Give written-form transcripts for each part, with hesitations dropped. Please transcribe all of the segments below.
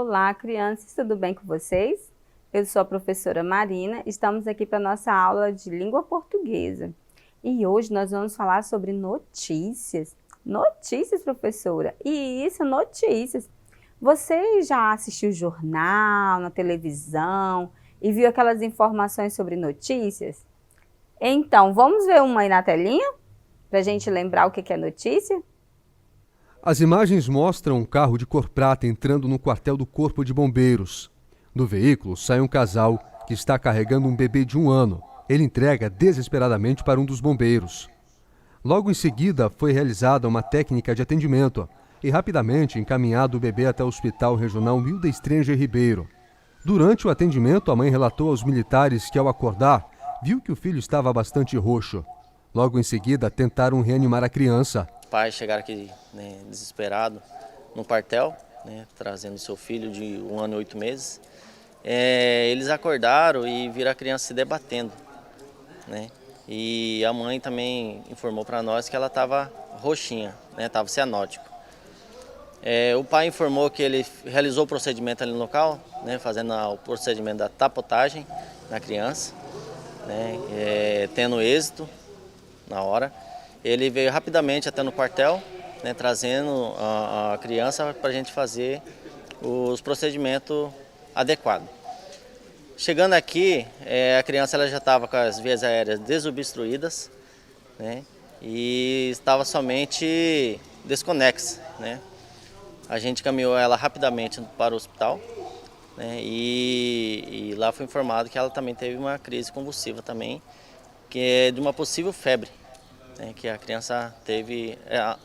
Olá, crianças, tudo bem com vocês? Eu sou a professora Marina, estamos aqui para a nossa aula de língua portuguesa. E hoje nós vamos falar sobre notícias. Notícias, professora? E isso, notícias. Você já assistiu jornal, na televisão e viu aquelas informações sobre notícias? Então, vamos ver uma aí na telinha? Para a gente lembrar o que é notícia? As imagens mostram um carro de cor prata entrando no quartel do Corpo de Bombeiros. Do veículo sai um casal que está carregando um bebê de 1 ano. Ele entrega desesperadamente para um dos bombeiros. Logo em seguida, foi realizada uma técnica de atendimento e rapidamente encaminhado o bebê até o Hospital Regional Milda Stranger Ribeiro. Durante o atendimento, a mãe relatou aos militares que, ao acordar, viu que o filho estava bastante roxo. Logo em seguida, tentaram reanimar a criança. Os pais chegaram aqui, né, desesperados no quartel, né, trazendo seu filho de 1 ano e 8 meses. Eles acordaram e viram a criança se debatendo, né? E a mãe também informou para nós que ela estava roxinha, né, estava cianótico. O pai informou que ele realizou o procedimento ali no local, né, fazendo o procedimento da tapotagem na criança, né, tendo êxito na hora. Ele veio rapidamente até no quartel, né, trazendo a criança para a gente fazer os procedimentos adequados. Chegando aqui, a criança ela já estava com as vias aéreas desobstruídas, né, e estava somente desconexa, né. A gente caminhou ela rapidamente para o hospital, né, e lá foi informado que ela também teve uma crise convulsiva também, que é de uma possível febre, né, que a criança teve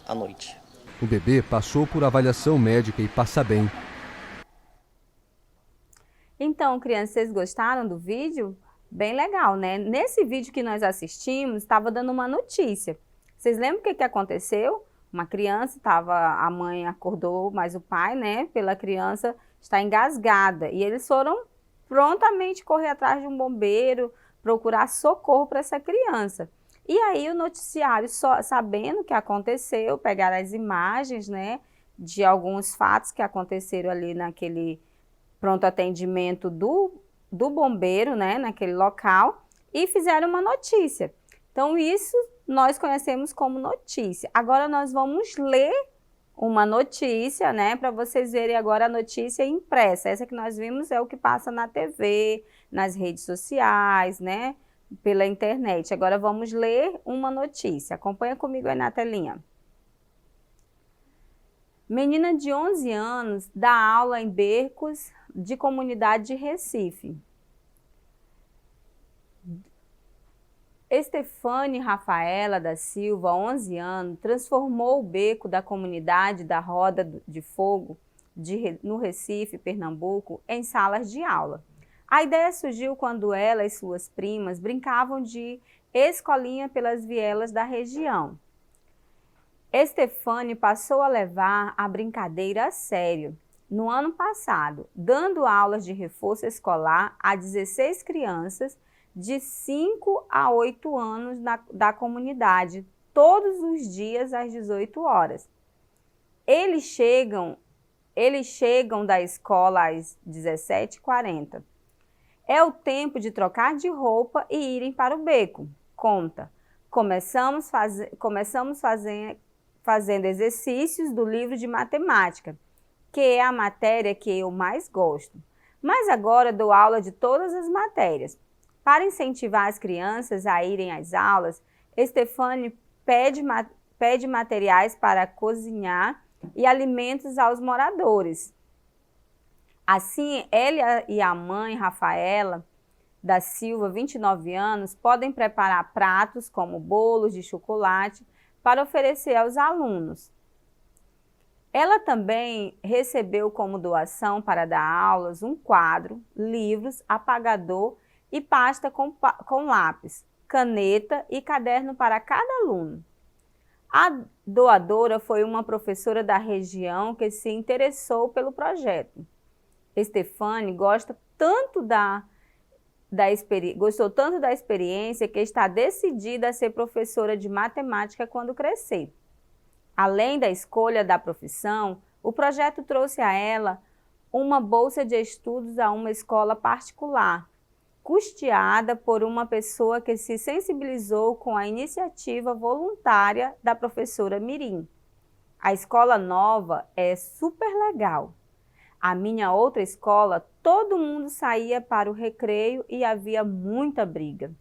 à noite. O bebê passou por avaliação médica e passa bem. Então, crianças, vocês gostaram do vídeo? Bem legal, né? Nesse vídeo que nós assistimos, estava dando uma notícia. Vocês lembram o que aconteceu? Uma criança, a mãe acordou, mas o pai, né, pela criança, está engasgada. E eles foram prontamente correr atrás de um bombeiro, procurar socorro para essa criança. E aí o noticiário, sabendo o que aconteceu, pegaram as imagens, né, de alguns fatos que aconteceram ali naquele pronto atendimento do bombeiro, né, naquele local, e fizeram uma notícia. Então isso nós conhecemos como notícia. Agora nós vamos ler uma notícia, né, para vocês verem agora a notícia impressa. Essa que nós vimos é o que passa na TV, nas redes sociais, né, pela internet. Agora vamos ler uma notícia. Acompanha comigo aí na telinha. Menina de 11 anos dá aula em berços de comunidade de Recife. Estefane Rafaela da Silva, 11 anos, transformou o beco da comunidade da Roda de Fogo no Recife, Pernambuco, em salas de aula. A ideia surgiu quando ela e suas primas brincavam de escolinha pelas vielas da região. Estefane passou a levar a brincadeira a sério no ano passado, dando aulas de reforço escolar a 16 crianças de 5 a 8 anos da comunidade, todos os dias às 18 horas. Eles chegam da escola às 17h40. É o tempo de trocar de roupa e irem para o beco, conta. Começamos fazendo exercícios do livro de matemática, que é a matéria que eu mais gosto. Mas agora dou aula de todas as matérias. Para incentivar as crianças a irem às aulas, Estefane pede materiais para cozinhar e alimentos aos moradores. Assim, ela e a mãe, Rafaela da Silva, 29 anos, podem preparar pratos como bolos de chocolate para oferecer aos alunos. Ela também recebeu como doação para dar aulas um quadro, livros, apagador e pasta com lápis, caneta e caderno para cada aluno. A doadora foi uma professora da região que se interessou pelo projeto. Estefane gostou tanto da experiência que está decidida a ser professora de matemática quando crescer. Além da escolha da profissão, o projeto trouxe a ela uma bolsa de estudos a uma escola particular, custeada por uma pessoa que se sensibilizou com a iniciativa voluntária da professora Mirim. A escola nova é super legal. A minha outra escola, todo mundo saía para o recreio e havia muita briga.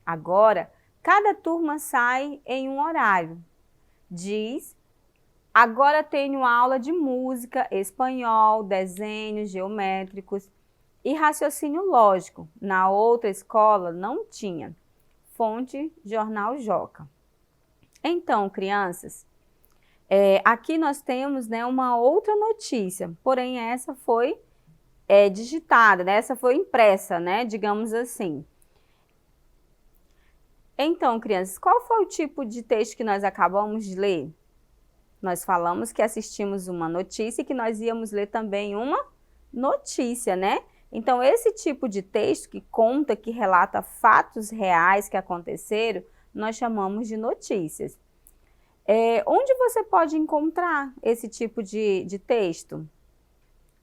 Agora, cada turma sai em um horário. Diz: agora tenho aula de música, espanhol, desenhos geométricos e raciocínio lógico. Na outra escola não tinha. Fonte Jornal Joca. Então, crianças, aqui nós temos, né, uma outra notícia, porém essa foi digitada, né, essa foi impressa, né, digamos assim. Então, crianças, qual foi o tipo de texto que nós acabamos de ler? Nós falamos que assistimos uma notícia e que nós íamos ler também uma notícia, né? Então, esse tipo de texto que conta, que relata fatos reais que aconteceram, nós chamamos de notícias. Onde você pode encontrar esse tipo de texto?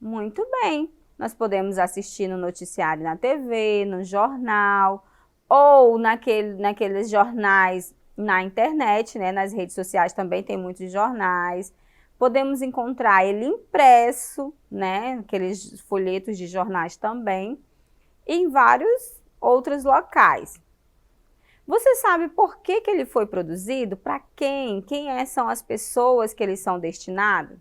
Muito bem, nós podemos assistir no noticiário na TV, no jornal, ou naqueles jornais na internet, né? Nas redes sociais também tem muitos jornais. Podemos encontrar ele impresso, né? Aqueles folhetos de jornais também, e em vários outros locais. Você sabe por que ele foi produzido? Para quem? São as pessoas que eles são destinados?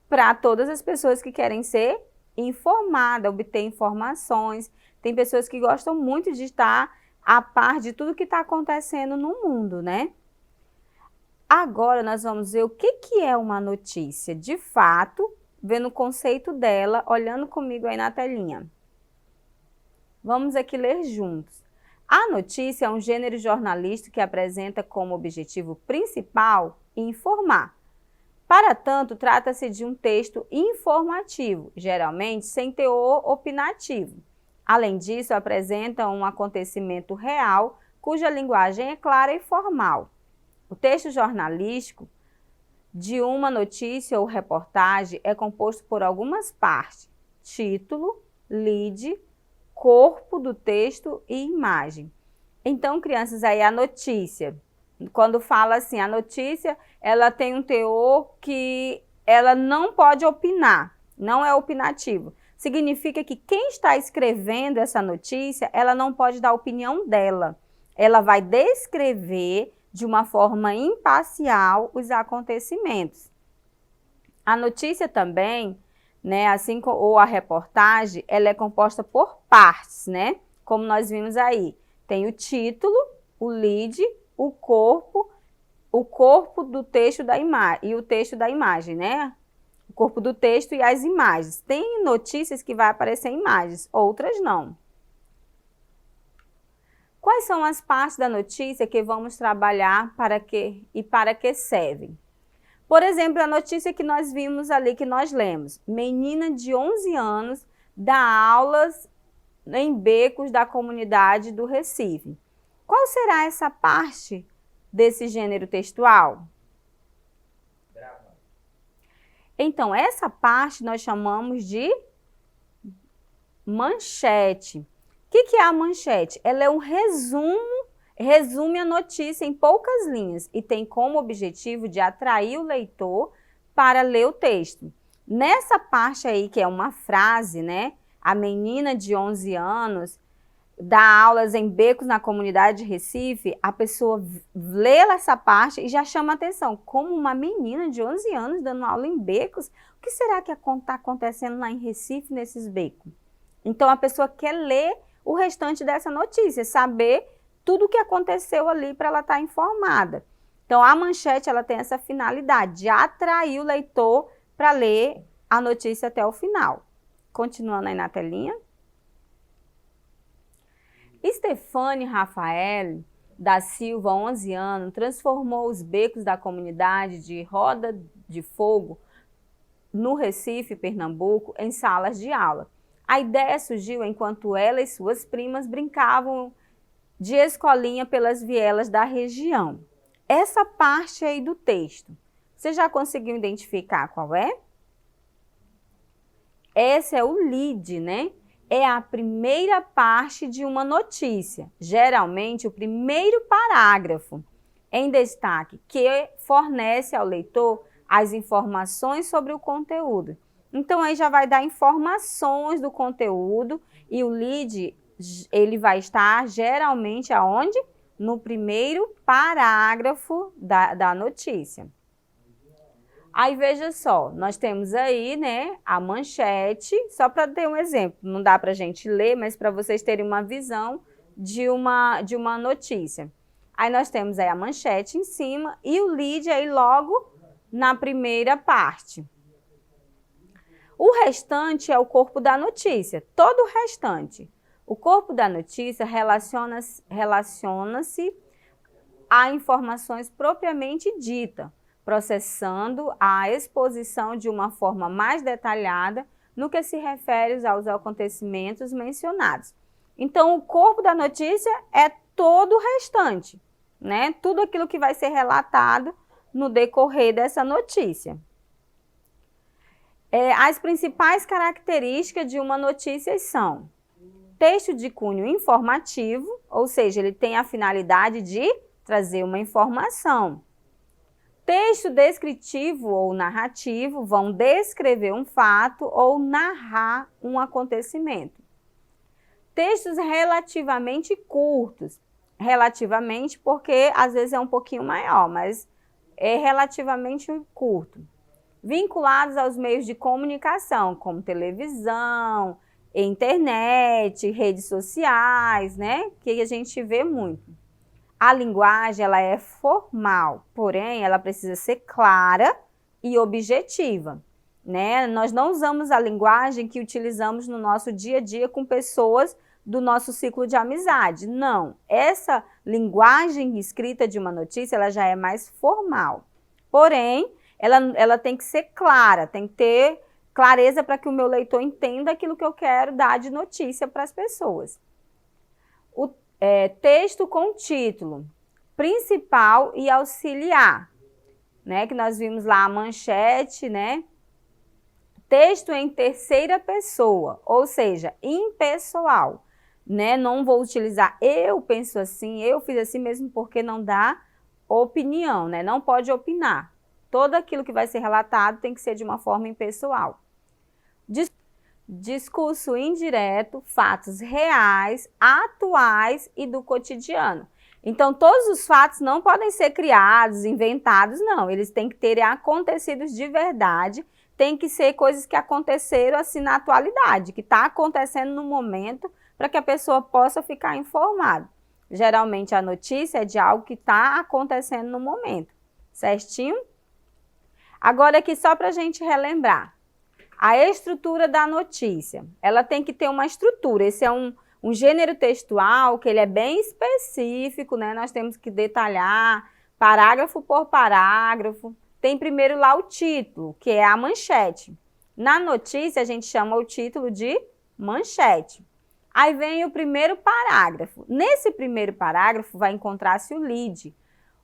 Para todas as pessoas que querem ser informadas, obter informações. Tem pessoas que gostam muito de estar a par de tudo que está acontecendo no mundo, né? Agora nós vamos ver o que é uma notícia, de fato, vendo o conceito dela, olhando comigo aí na telinha. Vamos aqui ler juntos. A notícia é um gênero jornalístico que apresenta como objetivo principal informar. Para tanto, trata-se de um texto informativo, geralmente sem teor opinativo. Além disso, apresenta um acontecimento real, cuja linguagem é clara e formal. O texto jornalístico de uma notícia ou reportagem é composto por algumas partes: título, lead, corpo do texto e imagem. Então, crianças, aí a notícia, quando fala assim, a notícia, ela tem um teor que ela não pode opinar, não é opinativo. Significa que quem está escrevendo essa notícia, ela não pode dar a opinião dela. Ela vai descrever de uma forma imparcial os acontecimentos. A notícia também, né, assim ou a reportagem, ela é composta por partes, né? Como nós vimos aí. Tem o título, o lead, o corpo do texto da imagem e o texto da imagem, né? O corpo do texto e as imagens. Tem notícias que vai aparecer imagens, outras não. Quais são as partes da notícia que vamos trabalhar para que servem? Por exemplo, a notícia que nós vimos ali, que nós lemos. Menina de 11 anos dá aulas em becos da comunidade do Recife. Qual será essa parte desse gênero textual? Então, essa parte nós chamamos de manchete. O que é a manchete? Ela é um resume a notícia em poucas linhas e tem como objetivo de atrair o leitor para ler o texto. Nessa parte aí, que é uma frase, né? A menina de 11 anos dá aulas em becos na comunidade de Recife, a pessoa lê essa parte e já chama a atenção. Como uma menina de 11 anos dando aula em becos, o que será que está acontecendo lá em Recife nesses becos? Então, a pessoa quer ler o restante dessa notícia, saber tudo o que aconteceu ali para ela estar informada. Então, a manchete ela tem essa finalidade de atrair o leitor para ler a notícia até o final. Continuando aí na telinha. Stefane Rafael da Silva, 11 anos, transformou os becos da comunidade de Roda de Fogo, no Recife, Pernambuco, em salas de aula. A ideia surgiu enquanto ela e suas primas brincavam de escolinha pelas vielas da região. Essa parte aí do texto, você já conseguiu identificar qual é? Esse é o lead, né? É a primeira parte de uma notícia, geralmente o primeiro parágrafo em destaque, que fornece ao leitor as informações sobre o conteúdo. Então, aí já vai dar informações do conteúdo e o lead, ele vai estar geralmente aonde? No primeiro parágrafo da notícia. Aí, veja só, nós temos aí, né, a manchete, só para ter um exemplo, não dá para a gente ler, mas para vocês terem uma visão de uma notícia. Aí nós temos aí a manchete em cima e o lead aí logo na primeira parte. O restante é o corpo da notícia, todo o restante. O corpo da notícia relaciona-se a informações propriamente dita, processando a exposição de uma forma mais detalhada no que se refere aos acontecimentos mencionados. Então, o corpo da notícia é todo o restante, né? Tudo aquilo que vai ser relatado no decorrer dessa notícia. As principais características de uma notícia são: texto de cunho informativo, ou seja, ele tem a finalidade de trazer uma informação. Texto descritivo ou narrativo vão descrever um fato ou narrar um acontecimento. Textos relativamente curtos, relativamente porque às vezes é um pouquinho maior, mas é relativamente curto. Vinculados aos meios de comunicação, como televisão, internet, redes sociais, né? Que a gente vê muito. A linguagem, ela é formal, porém, ela precisa ser clara e objetiva, né? Nós não usamos a linguagem que utilizamos no nosso dia a dia com pessoas do nosso ciclo de amizade. Não, essa linguagem escrita de uma notícia, ela já é mais formal. Porém, ela tem que ser clara, tem que ter clareza para que o meu leitor entenda aquilo que eu quero dar de notícia para as pessoas. Texto com título principal e auxiliar, né? Que nós vimos lá a manchete, né? Texto em terceira pessoa, ou seja, impessoal, né? Não vou utilizar eu penso assim, eu fiz assim mesmo, porque não dá opinião, né? Não pode opinar. Todo aquilo que vai ser relatado tem que ser de uma forma impessoal. Discurso indireto, fatos reais, atuais e do cotidiano. Então, todos os fatos não podem ser criados, inventados, não. Eles têm que ter acontecidos de verdade, tem que ser coisas que aconteceram assim na atualidade, que está acontecendo no momento, para que a pessoa possa ficar informada. Geralmente, a notícia é de algo que está acontecendo no momento, certinho? Agora aqui só para a gente relembrar. A estrutura da notícia, ela tem que ter uma estrutura. Esse é um gênero textual que ele é bem específico, né? Nós temos que detalhar parágrafo por parágrafo. Tem primeiro lá o título, que é a manchete. Na notícia, a gente chama o título de manchete. Aí vem o primeiro parágrafo. Nesse primeiro parágrafo vai encontrar-se o lead.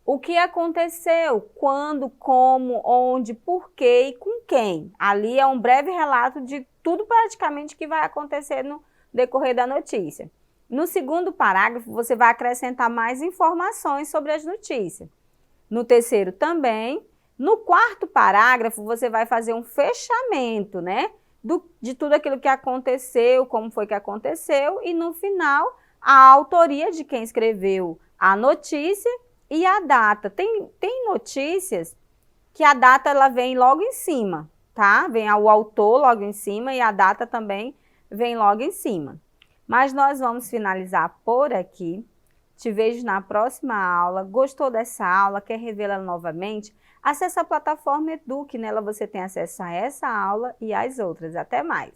O que aconteceu, quando, como, onde, por quê e com quem. Ali é um breve relato de tudo praticamente que vai acontecer no decorrer da notícia. No segundo parágrafo, você vai acrescentar mais informações sobre as notícias. No terceiro também. No quarto parágrafo, você vai fazer um fechamento, né? De tudo aquilo que aconteceu, como foi que aconteceu. E no final, a autoria de quem escreveu a notícia e a data. Tem notícias que a data ela vem logo em cima, tá? Vem o autor logo em cima e a data também vem logo em cima. Mas nós vamos finalizar por aqui. Te vejo na próxima aula. Gostou dessa aula? Quer revê-la novamente? Acesse a plataforma Eduque. Nela você tem acesso a essa aula e às outras. Até mais!